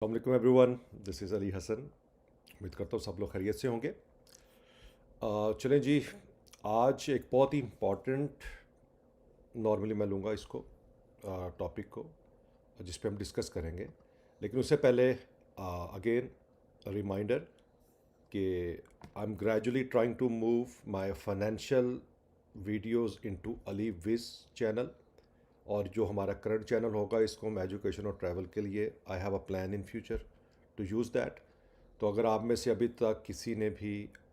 अस्सलाम everyone, this is Ali Hasan. उम्मीद करता हूँ सब लोग खैरियत से होंगे। चलें जी, आज एक बहुत ही इम्पॉर्टेंट, नॉर्मली मैं लूँगा इसको टॉपिक को जिस पे हम डिस्कस करेंगे। लेकिन उससे पहले अगेन रिमाइंडर कि I am gradually trying to move my financial videos into Ali विज चैनल। और जो हमारा करंट चैनल होगा इसको हम एजुकेशन और ट्रैवल के लिए I have a plan in future to use that. तो अगर आप में से अभी तक किसी ने भी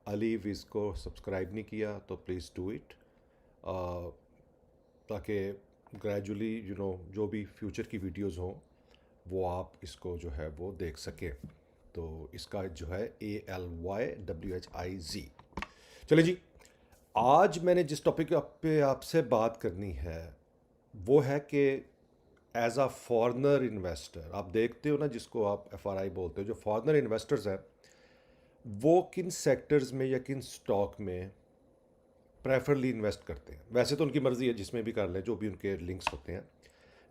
अली विज़ को सब्सक्राइब नहीं किया तो प्लीज़ डू इट, ताकि ग्रेजुअली जो भी फ्यूचर की वीडियोस हों वो आप इसको जो है वो देख सकें। तो इसका जो है ALYWHIZ। चलिए जी, आज मैंने जिस टॉपिक पे आपसे बात करनी है वो है कि एज अ फॉरेनर इन्वेस्टर आप देखते हो ना, जिसको आप FRI बोलते हो, जो फॉरेनर इन्वेस्टर्स हैं वो किन सेक्टर्स में या किन स्टॉक में प्रेफरली इन्वेस्ट करते हैं। वैसे तो उनकी मर्ज़ी है, जिसमें भी कर लें, जो भी उनके लिंक्स होते हैं।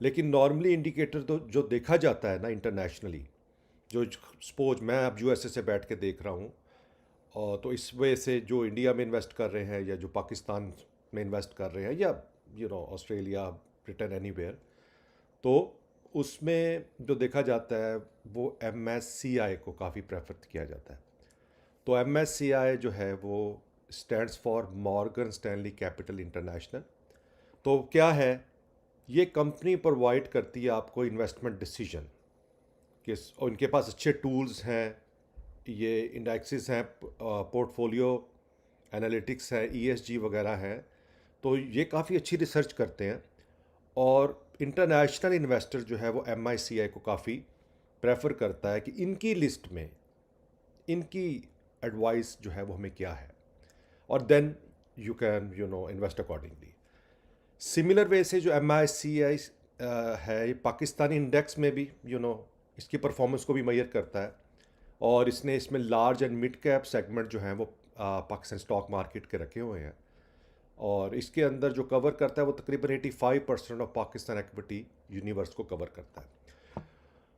लेकिन नॉर्मली इंडिकेटर तो जो देखा जाता है ना इंटरनेशनली, जो सपोज मैं अब USA से बैठ के देख रहा हूँ, और तो इस वजह से जो इंडिया में इन्वेस्ट कर रहे हैं या जो पाकिस्तान में इन्वेस्ट कर रहे हैं या ऑस्ट्रेलिया, ब्रिटेन, एनीवेयर, तो उसमें जो देखा जाता है वो MSCI को काफ़ी प्रेफर किया जाता है। तो MSCI जो है वो stands for Morgan Stanley capital international. तो क्या है, ये कंपनी प्रोवाइड करती है आपको इन्वेस्टमेंट डिसीजन कि उनके पास अच्छे टूल्स हैं, ये इंडेक्सेस हैं, पोर्टफोलियो एनालिटिक्स है, ESG वगैरह है। तो ये काफ़ी अच्छी रिसर्च करते हैं। और इंटरनेशनल इन्वेस्टर जो है वो MICI को काफ़ी प्रेफर करता है कि इनकी लिस्ट में इनकी एडवाइस जो है वो हमें क्या है, और then you can invest accordingly. Similar way से जो MICI है, ये पाकिस्तानी इंडेक्स में भी इसकी परफॉर्मेंस को भी मेजर करता है। और इसमें large and mid cap segment जो हैं वो पाकिस्तान स्टॉक मार्केट के रखे हुए हैं। और इसके अंदर जो कवर करता है वो तकरीबन 85% ऑफ पाकिस्तान इक्विटी यूनिवर्स को कवर करता है।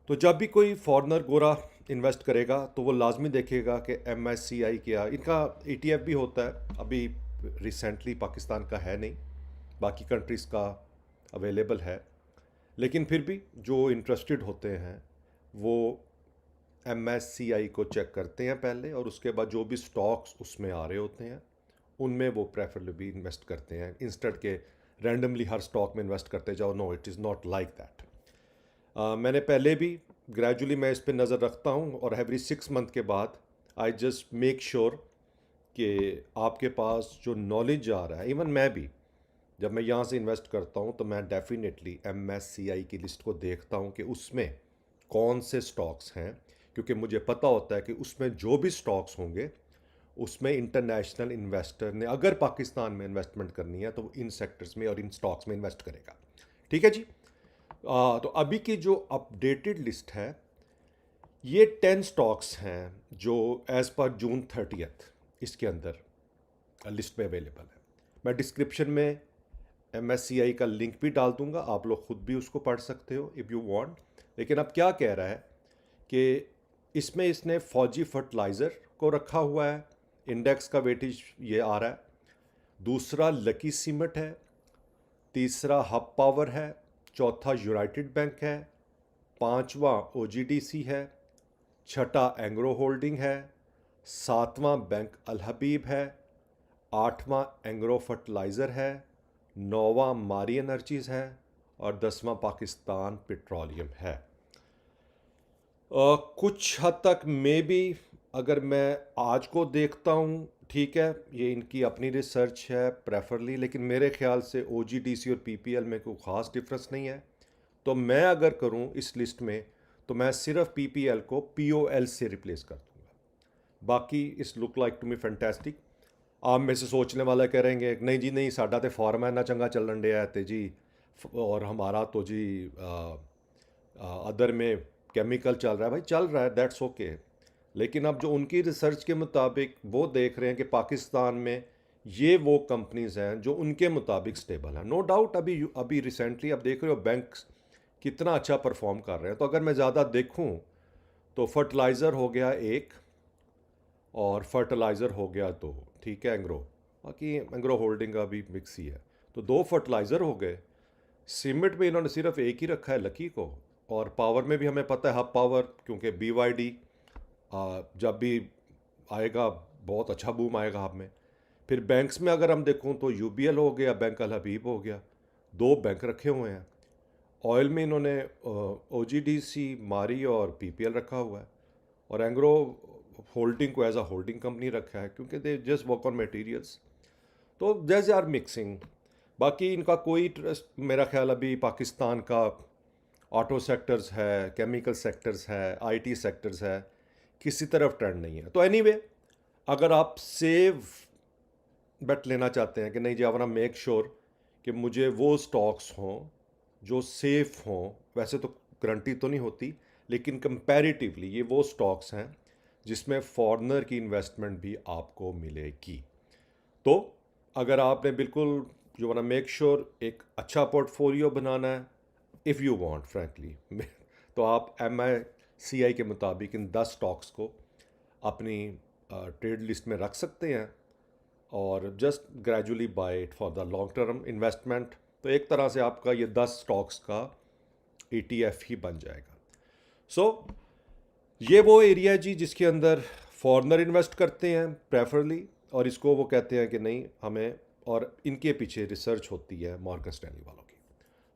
तो जब भी कोई फॉरेनर गोरा इन्वेस्ट करेगा तो वो लाजमी देखेगा कि MSCI क्या, इनका ETF भी होता है, अभी रिसेंटली पाकिस्तान का है नहीं, बाकी कंट्रीज़ का अवेलेबल है। लेकिन फिर भी जो इंटरेस्टेड होते हैं वो MSCI को चेक करते हैं पहले, और उसके बाद जो भी स्टॉक्स उसमें आ रहे होते हैं उनमें वो प्रेफरेबली इन्वेस्ट करते हैं, इंस्टेड के रैंडमली हर स्टॉक में इन्वेस्ट करते जाओ। No, it is not like that. मैंने पहले भी ग्रेजुअली मैं इस पर नज़र रखता हूँ, और एवरी 6 मंथ के बाद आई जस्ट मेक श्योर कि आपके पास जो नॉलेज आ रहा है, इवन मैं भी जब मैं यहाँ से इन्वेस्ट करता हूँ तो मैं डेफिनेटली MSCI की लिस्ट को देखता हूँ कि उसमें कौन से स्टॉक्स हैं, क्योंकि मुझे पता होता है कि उसमें जो भी स्टॉक्स होंगे उसमें इंटरनेशनल इन्वेस्टर ने अगर पाकिस्तान में इन्वेस्टमेंट करनी है तो वो इन सेक्टर्स में और इन स्टॉक्स में इन्वेस्ट करेगा। ठीक है जी। तो अभी की जो अपडेटेड लिस्ट है ये 10 स्टॉक्स हैं जो एज़ पर June 30 इसके अंदर लिस्ट में अवेलेबल है। मैं डिस्क्रिप्शन में MSCI का लिंक भी डाल दूंगा, आप लोग खुद भी उसको पढ़ सकते हो इफ़ यू वांट। लेकिन अब क्या कह रहा है कि इसमें इसने फौजी फर्टिलाइज़र को रखा हुआ है, इंडेक्स का वेटेज ये आ रहा है। दूसरा लकी सीमेंट है, तीसरा हब पावर है, चौथा यूनाइटेड बैंक है, पांचवा OGDC है, छठा एंग्रो होल्डिंग है, सातवां बैंक अल हबीब है, आठवां एंग्रो फर्टिलाइज़र है, नौवां मारी एनर्जीज़ है, और 10वां पाकिस्तान पेट्रोलियम है। कुछ हद तक मे बी अगर मैं आज को देखता हूँ, ठीक है, ये इनकी अपनी रिसर्च है प्रेफरली, लेकिन मेरे ख्याल से OGDC और PPL में कोई ख़ास डिफरेंस नहीं है। तो मैं अगर करूँ इस लिस्ट में तो मैं सिर्फ PPL को POL से रिप्लेस कर दूँगा। बाकी it's look like to me fantastic. आप में से सोचने वाला कह रहेंगे नहीं जी नहीं, साडा तो फार्म है ना चंगा चलन डया है जी, और हमारा तो जी अदर में केमिकल चल रहा है। भाई चल रहा है, दैट्स ओके। लेकिन अब जो उनकी रिसर्च के मुताबिक वो देख रहे हैं कि पाकिस्तान में ये वो कंपनीज हैं जो उनके मुताबिक स्टेबल हैं। नो डाउट अभी अभी रिसेंटली अब देख रहे हो बैंक्स कितना अच्छा परफॉर्म कर रहे हैं। तो अगर मैं ज़्यादा देखूं तो फर्टिलाइज़र हो गया एक और फर्टिलाइज़र हो गया दो, ठीक है एंग्रो, बाकी एंग्रो होल्डिंग का भी मिक्स ही है। तो दो फर्टिलाइज़र हो गए। सीमेंट में इन्होंने सिर्फ एक ही रखा है लकी को, और पावर में भी हमें पता है हब पावर, क्योंकि BYD जब भी आएगा बहुत अच्छा बूम आएगा हब में। फिर बैंक्स में अगर हम देखूं तो UBL हो गया, बैंक अल हबीब हो गया, दो बैंक रखे हुए हैं। ऑयल में इन्होंने OGDC, मारी और PPL रखा हुआ है, और एंग्रो होल्डिंग को एज अ होल्डिंग कंपनी रखा है क्योंकि they just work on materials. तो दे आर मिक्सिंग। बाकी इनका कोई ट्रस्ट, मेरा ख्याल अभी पाकिस्तान का ऑटो सेक्टर्स है, केमिकल सेक्टर्स है, IT सेक्टर्स है, किसी तरफ ट्रेंड नहीं है। तो एनीवे, अगर आप सेव बेट लेना चाहते हैं कि नहीं जी आई वांट मेक श्योर कि मुझे वो स्टॉक्स हों जो सेफ हों, वैसे तो गारंटी तो नहीं होती, लेकिन कंपैरेटिवली ये वो स्टॉक्स हैं जिसमें फॉरेनर की इन्वेस्टमेंट भी आपको मिलेगी। तो अगर आपने बिल्कुल यू वांट मेक श्योर एक अच्छा पोर्टफोलियो बनाना है, इफ़ यू वांट फ्रैंकली, तो आप MICI के मुताबिक इन 10 स्टॉक्स को अपनी ट्रेड लिस्ट में रख सकते हैं और just gradually buy it for the long term investment. तो एक तरह से आपका ये 10 स्टॉक्स का ETF ही बन जाएगा। सो ये वो एरिया है जी जिसके अंदर फॉरेनर इन्वेस्ट करते हैं प्रेफरली, और इसको वो कहते हैं कि नहीं हमें, और इनके पीछे रिसर्च होती है मॉर्गन स्टैनली वालों की।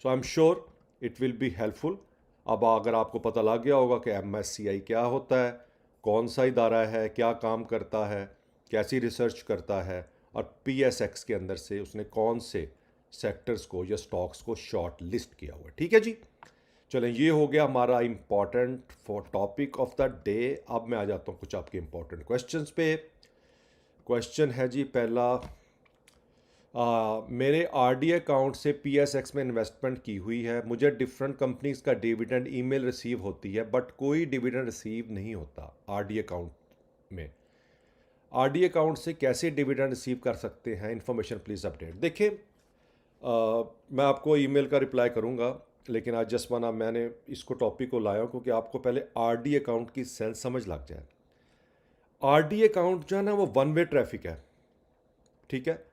So I am sure it will be helpful. अब अगर आपको पता लग गया होगा कि MSCI क्या होता है, कौन सा इदारा है, क्या काम करता है, कैसी रिसर्च करता है, और PSX के अंदर से उसने कौन से सेक्टर्स को या स्टॉक्स को शॉर्ट लिस्ट किया हुआ है, ठीक है जी। चलें, ये हो गया हमारा important for topic of the day. अब मैं आ जाता हूँ कुछ आपके इम्पॉर्टेंट क्वेश्चंस पे। क्वेश्चन है जी पहला, मेरे RD अकाउंट से PSX में इन्वेस्टमेंट की हुई है, मुझे डिफरेंट कंपनीज का डिविडेंड ईमेल रिसीव होती है बट कोई डिविडेंड रिसीव नहीं होता RD अकाउंट में। RD अकाउंट से कैसे डिविडेंड रिसीव कर सकते हैं, इन्फॉर्मेशन प्लीज़ अपडेट। देखिए, मैं आपको ईमेल का रिप्लाई करूंगा, लेकिन आज जस्ट माना मैंने इसको टॉपिक को लाया हूं क्योंकि आपको पहले RD अकाउंट की सेंस समझ लग जाए। RD अकाउंट जो है ना वो वन वे ट्रैफिक है, ठीक है।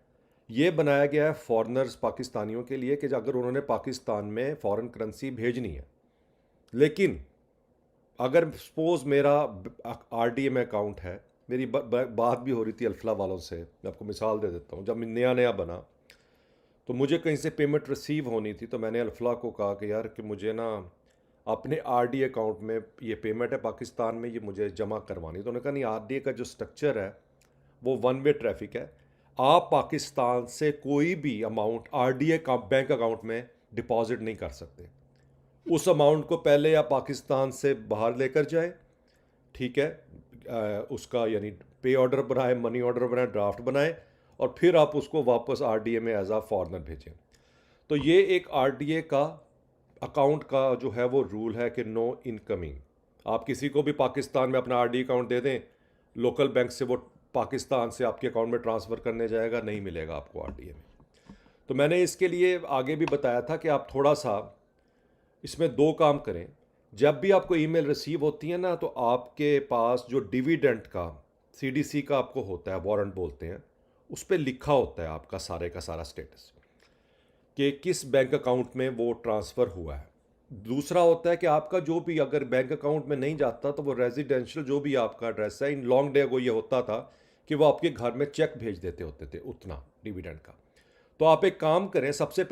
ये बनाया गया है फॉरेनर्स, पाकिस्तानियों के लिए कि अगर उन्होंने पाकिस्तान में फॉरेन करेंसी भेजनी है, लेकिन अगर सपोज मेरा RD में अकाउंट है, मेरी बात भी हो रही थी अल्फला वालों से, मैं आपको मिसाल दे देता हूँ। जब नया नया बना तो मुझे कहीं से पेमेंट रिसीव होनी थी, तो मैंने अल्फला को कहा कि यार कि मुझे ना अपने RD अकाउंट में ये पेमेंट है पाकिस्तान में, ये मुझे जमा करवानी। तो उन्होंने कहा नहीं, RD का जो स्ट्रक्चर है वो वन वे ट्रैफिक है, आप पाकिस्तान से कोई भी अमाउंट RD बैंक अकाउंट में डिपॉजिट नहीं कर सकते। उस अमाउंट को पहले आप पाकिस्तान से बाहर लेकर जाएं, ठीक है, उसका यानी पे ऑर्डर बनाए, मनी ऑर्डर बनाए, ड्राफ्ट बनाए, और फिर आप उसको वापस RDA में एज आ फॉरनर भेजें। तो ये एक RDA का अकाउंट का जो है वो रूल है कि नो इनकमिंग। आप किसी को भी पाकिस्तान में अपना RD अकाउंट दे दें, लोकल बैंक से वो पाकिस्तान से आपके अकाउंट में ट्रांसफ़र करने जाएगा, नहीं मिलेगा आपको RDA में। तो मैंने इसके लिए आगे भी बताया था कि आप थोड़ा सा इसमें दो काम करें। जब भी आपको ईमेल रिसीव होती है ना, तो आपके पास जो डिविडेंड का CDC का आपको होता है, वारंट बोलते हैं, उस पर लिखा होता है आपका सारे का सारा स्टेटस कि किस बैंक अकाउंट में वो ट्रांसफ़र हुआ है। दूसरा होता है कि आपका जो भी अगर बैंक अकाउंट में नहीं जाता तो वो रेजिडेंशियल जो भी आपका एड्रेस है, इन लॉन्ग डे को ये होता था कि वो आपके घर में चेक भेज देते होते थे उतना डिविडेंड का। तो आप एक काम करें, सबसे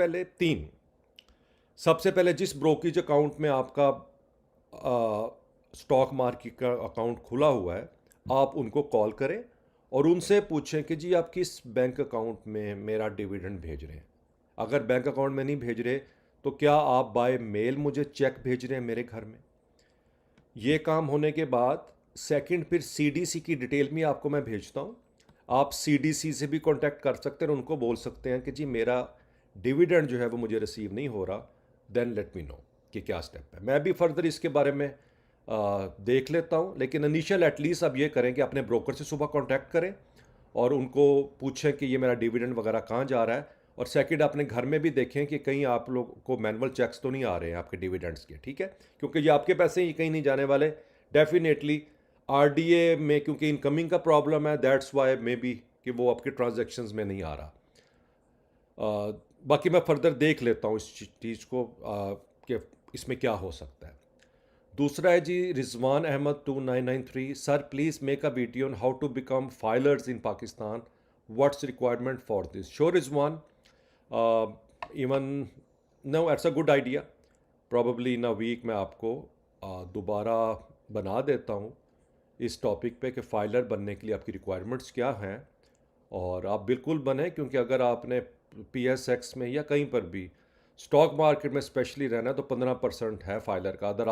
पहले जिस ब्रोकेज अकाउंट में आपका स्टॉक मार्केट का अकाउंट खुला हुआ है, आप उनको कॉल करें और उनसे पूछें कि जी आप किस बैंक अकाउंट में मेरा डिविडेंड भेज रहे हैं। अगर बैंक अकाउंट में नहीं भेज रहे तो क्या आप बाय मेल मुझे चेक भेज रहे हैं मेरे घर में। ये काम होने के बाद सेकंड फिर CDC की डिटेल में आपको मैं भेजता हूँ। आप CDC से भी कांटेक्ट कर सकते हैं और उनको बोल सकते हैं कि जी मेरा डिविडेंड जो है वो मुझे रिसीव नहीं हो रहा, देन लेट मी नो कि क्या स्टेप है। मैं भी फर्दर इसके बारे में देख लेता हूँ, लेकिन इनिशियल एटलीस्ट अब ये करें कि अपने ब्रोकर से सुबह कांटेक्ट करें और उनको पूछें कि ये मेरा डिविडेंड वगैरह कहाँ जा रहा है, और सेकंड अपने घर में भी देखें कि कहीं आप लोग को मैनुअल चेक्स तो नहीं आ रहे हैं आपके डिविडेंड्स के, ठीक है, क्योंकि ये आपके पैसे ही कहीं नहीं जाने वाले, डेफिनेटली आरडीए में क्योंककि इनकमिंग का प्रॉब्लम है, दैट्स वाई मे बी कि वो आपके ट्रांजैक्शंस में नहीं आ रहा। बाकी मैं फर्दर देख लेता हूँ इस चीज़ को कि इसमें क्या हो सकता है। दूसरा है जी Rizwan Ahmed 2993, sir please make a video on how to become filers in Pakistan, what's requirement for this. Sure Rizwan, even no it's a good idea. Probably in a week मैं आपको दोबारा बना देता हूँ इस टॉपिक पे कि फाइलर बनने के लिए आपकी रिक्वायरमेंट्स क्या हैं, और आप बिल्कुल बने, क्योंकि अगर आपने PSX में या कहीं पर भी स्टॉक मार्केट में स्पेशली रहना है तो 15% है फाइलर का। अगर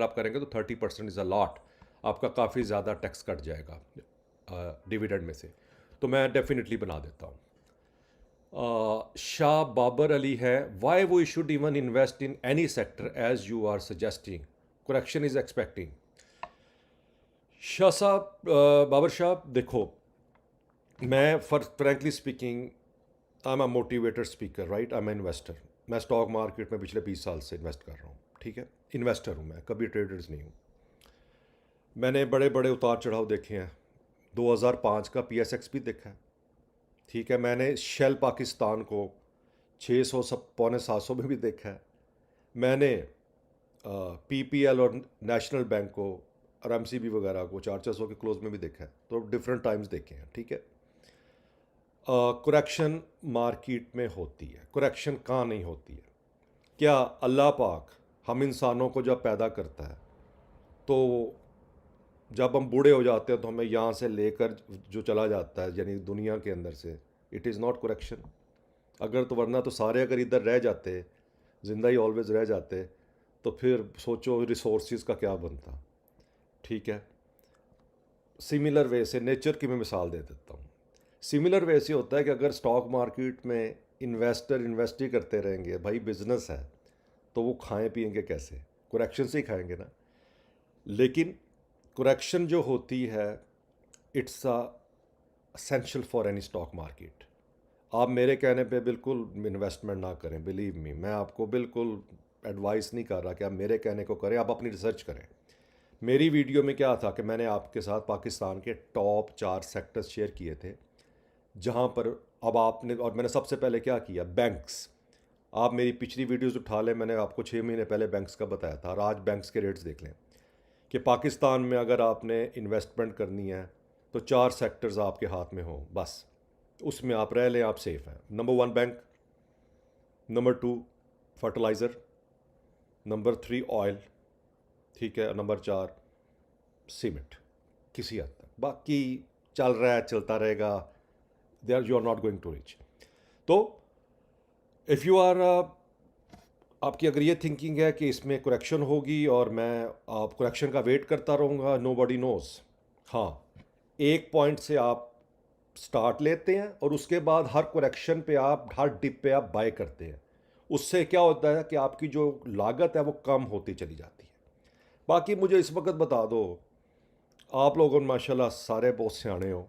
आप करेंगे तो 30% इज़ अ लॉट, आपका काफ़ी ज़्यादा टैक्स कट जाएगा डिविडेंड में से। तो मैं डेफिनेटली बना देता हूँ। शाह बाबर अली है, why we should even invest in any sector as you are suggesting, correction is expecting. Shah साहब, बाबर शाह, देखो मैं frankly speaking I am a motivated speaker, right, I am investor. मैं स्टॉक मार्केट में पिछले 20 साल से इन्वेस्ट कर रहा हूँ, ठीक है, इन्वेस्टर हूँ मैं, कभी ट्रेडर्स नहीं हूँ। मैंने बड़े बड़े उतार चढ़ाव देखे हैं, 2005 का PSX भी देखा है, ठीक है। मैंने शेल पाकिस्तान को 600 सब पौने 700 में भी देखा है। मैंने PPL और नेशनल बैंक को और MCB वगैरह को 400 के क्लोज में भी देखा है, तो डिफरेंट टाइम्स देखे हैं, ठीक है। करेक्शन मार्केट में होती है, करेक्शन कहाँ नहीं होती है? क्या अल्लाह पाक हम इंसानों को जब पैदा करता है तो जब हम बूढ़े हो जाते हैं तो हमें यहाँ से लेकर जो चला जाता है यानी दुनिया के अंदर से, इट इज़ नॉट करेक्शन? अगर तो वरना तो सारे अगर इधर रह जाते, जिंदा ही ऑलवेज रह जाते, तो फिर सोचो रिसोर्सिस का क्या बनता, ठीक है। सिमिलर वे से नेचर की मैं मिसाल दे देता हूँ। सिमिलर वे से होता है कि अगर स्टॉक मार्केट में इन्वेस्टर इन्वेस्ट ही करते रहेंगे, भाई बिजनेस है, तो वो खाएं पिएंगे कैसे? करेक्शन से ही खाएंगे ना। लेकिन करेक्शन जो होती है, it's essential for any stock market. आप मेरे कहने पे बिल्कुल इन्वेस्टमेंट ना करें, बिलीव मी, मैं आपको बिल्कुल एडवाइस नहीं कर रहा कि आप मेरे कहने को करें, आप अपनी रिसर्च करें। मेरी वीडियो में क्या था कि मैंने आपके साथ पाकिस्तान के टॉप 4 सेक्टर्स शेयर किए थे, जहां पर अब आपने, और मैंने सबसे पहले क्या किया, बैंक्स। आप मेरी पिछली वीडियोस उठा लें, मैंने आपको 6 महीने पहले बैंक्स का बताया था, और आज बैंक्स के रेट्स देख लें कि पाकिस्तान में अगर आपने इन्वेस्टमेंट करनी है तो 4 सेक्टर्स आपके हाथ में हों, बस उसमें आप रह लें, आप सेफ़ हैं। Number 1 bank, number 2 fertiliser, number 3 oil, ठीक है, और नंबर 4 सीमेंट। किसी हद तक बाकी चल रहा है, चलता रहेगा, there you are not going to rich. तो इफ़ यू आर आपकी अगर ये थिंकिंग है कि इसमें करेक्शन होगी और मैं आप करेक्शन का वेट करता रहूँगा, नो बडी नोज़। हाँ, एक पॉइंट से आप स्टार्ट लेते हैं और उसके बाद हर करेक्शन पे आप, हर डिप पे आप बाय करते हैं। उससे क्या होता है कि आपकी जो लागत है वो कम होती चली जाती है। बाकी मुझे इस वक्त बता दो, आप लोगों ने माशाल्लाह सारे बहुत सियाने हो,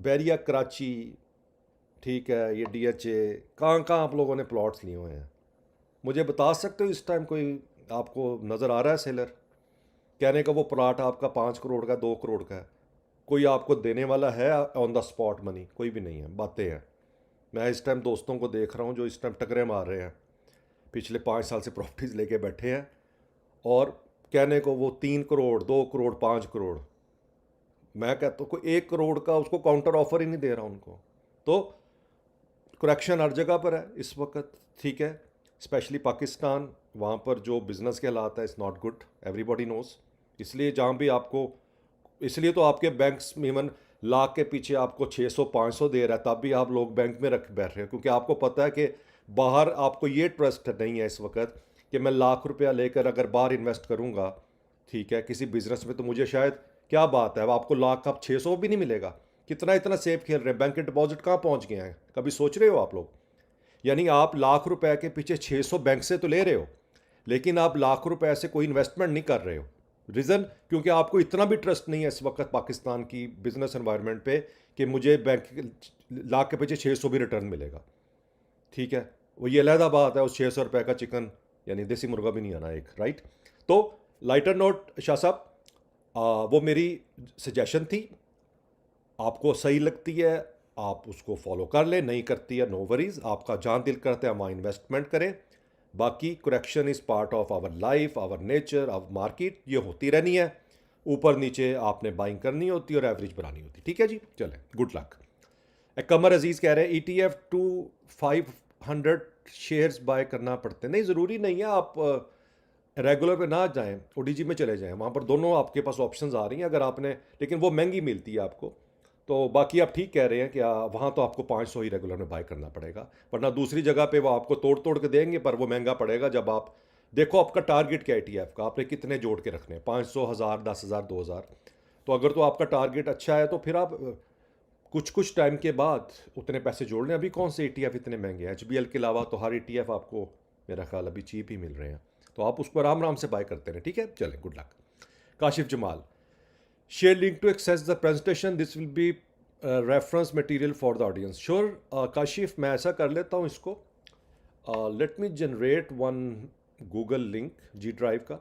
बैरिया कराची, ठीक है, ये DHA, कहाँ कहाँ आप लोगों ने प्लॉट्स लिए हुए हैं? मुझे बता सकते हो इस टाइम कोई आपको नज़र आ रहा है सेलर? कहने का वो प्लॉट आपका 5 करोड़ का, 2 करोड़ का है, कोई आपको देने वाला है ऑन द स्पॉट मनी? कोई भी नहीं है, बातें हैं। मैं इस टाइम दोस्तों को देख रहा हूँ जो इस टाइम टकरे मार रहे हैं, पिछले 5 साल से प्रॉपर्टीज़ लेके बैठे हैं, और कहने को वो 3 करोड़, 2 करोड़, 5 करोड़। मैं कहता हूँ कोई 1 करोड़ का उसको काउंटर ऑफर ही नहीं दे रहा उनको। तो करेक्शन हर जगह पर है इस वक्त, ठीक है, स्पेशली पाकिस्तान, वहाँ पर जो बिज़नेस के हालात है, it's not good, everybody knows. इसलिए जहाँ भी आपको, इसलिए तो आपके बैंक्स में इवन लाख के पीछे आपको 600-500 दे रहा है, तब भी आप लोग बैंक में रख बैठ रहे हैं, क्योंकि आपको पता है कि बाहर आपको ये ट्रस्ट नहीं है इस वक्त कि मैं लाख रुपया लेकर अगर बाहर इन्वेस्ट करूँगा, ठीक है, किसी बिज़नेस में, तो मुझे शायद, क्या बात है, अब आपको लाख का 600 भी नहीं मिलेगा। कितना इतना सेफ खेल रहे हैं, बैंक के डिपॉजिट कहाँ पहुँच गए हैं, कभी सोच रहे हो आप लोग? यानी आप लाख रुपए के पीछे 600 बैंक से तो ले रहे हो, लेकिन आप लाख रुपए से कोई इन्वेस्टमेंट नहीं कर रहे हो। रीज़न, क्योंकि आपको इतना भी ट्रस्ट नहीं है इस वक्त पाकिस्तान की बिजनेस एनवायरनमेंट पे कि मुझे बैंक लाख के पीछे 600 भी रिटर्न मिलेगा, ठीक है। वो ये अलहदा बात है, उस 600 रुपये का चिकन यानी देसी मुर्गा भी नहीं आना एक, राइट। तो लाइटर नोट शाह साहब, वो मेरी सजेशन थी, आपको सही लगती है आप उसको फॉलो कर लें, नहीं करती है नो वरीज, आपका जहाँ दिल करता है वहाँ इन्वेस्टमेंट करें। बाकी correction is part of our life, our nature, our market, ये होती रहनी है। ऊपर नीचे आपने बाइंग करनी होती है और एवरेज बनानी होती है। ठीक है जी, चलें, गुड लक। कमर अजीज़ कह रहे हैं ETF टू 500 शेयर्स बाय करना पड़ते हैं। नहीं, ज़रूरी नहीं है, आप रेगुलर पे ना जाएं, ODG में चले जाएं, वहाँ पर दोनों आपके पास ऑप्शंस आ रही हैं अगर आपने, लेकिन वो महंगी मिलती है आपको। तो बाकी आप ठीक कह रहे हैं कि वहाँ तो आपको 500 ही रेगुलर में बाय करना पड़ेगा, वरना दूसरी जगह पे वो आपको तोड़ तोड़ के देंगे, पर वो महंगा पड़ेगा। जब आप देखो आपका टारगेट क्या है ETF का, आपने कितने जोड़ के रखने हैं, 500, 1000, 10,000, 2000। तो अगर तो आपका टारगेट अच्छा है तो फिर आप कुछ कुछ टाइम के बाद उतने पैसे जोड़ लें। अभी कौन से ETF इतने महंगे हैं, HBL के अलावा तो हर ETF आपको मेरा ख्याल अभी चीप ही मिल रहे हैं, तो आप उसको आराम आराम से बाय करते रहें। ठीक है, चलें, good luck. Kashif Jamal, share link to access the presentation, this will be reference material for the audience. Sure Kashif, मैं ऐसा कर लेता हूँ इसको, let me generate one Google link G drive का,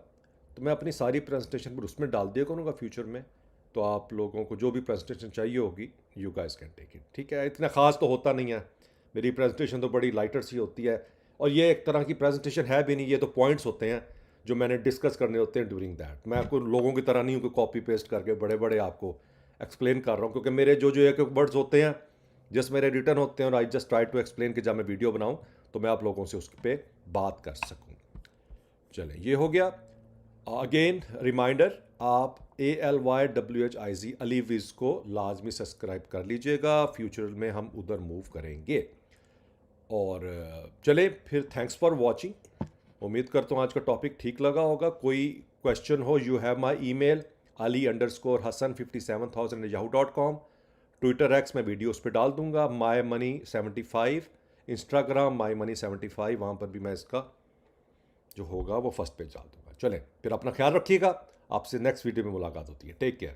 तो मैं अपनी सारी प्रेजेंटेशन पर उसमें डाल दिया करूँगा फ्यूचर में। तो आप लोगों को जो भी प्रेजेंटेशन चाहिए होगी, you guys can take it. ठीक है, इतना ख़ास तो होता नहीं है, मेरी प्रेजेंटेशन तो बड़ी लाइटर सी होती है, और ये एक तरह की प्रेजेंटेशन है भी नहीं, ये तो पॉइंट्स होते हैं जो मैंने डिस्कस करने होते हैं ड्यूरिंग दैट। मैं आपको लोगों की तरह नहीं हूँ कि कॉपी पेस्ट करके बड़े बड़े आपको एक्सप्लेन कर रहा हूँ, क्योंकि मेरे जो जो एक वर्ड्स होते हैं जस्ट मेरे रिटर्न होते हैं, और I just try to explain कि जब मैं वीडियो बनाऊँ तो मैं आप लोगों से उस पर बात कर सकूँ। चलें, ये हो गया। अगेन रिमाइंडर, आप ALYWHIZ अलीविज़ को लाजमी सब्सक्राइब कर लीजिएगा, फ्यूचर में हम उधर मूव करेंगे। और चले फिर, थैंक्स फॉर वॉचिंग। उम्मीद करता हूँ आज का टॉपिक ठीक लगा होगा। कोई क्वेश्चन हो, you have my email ali_hasan57,000@yahoo.com। Twitter X में वीडियो उस पर डाल दूंगा, mymoney75, इंस्टाग्राम mymoney75, वहाँ पर भी मैं इसका जो होगा वो फर्स्ट पेज डाल दूंगा। चलें, फिर अपना ख्याल रखिएगा, आपसे नेक्स्ट वीडियो में मुलाकात होती है। Take care.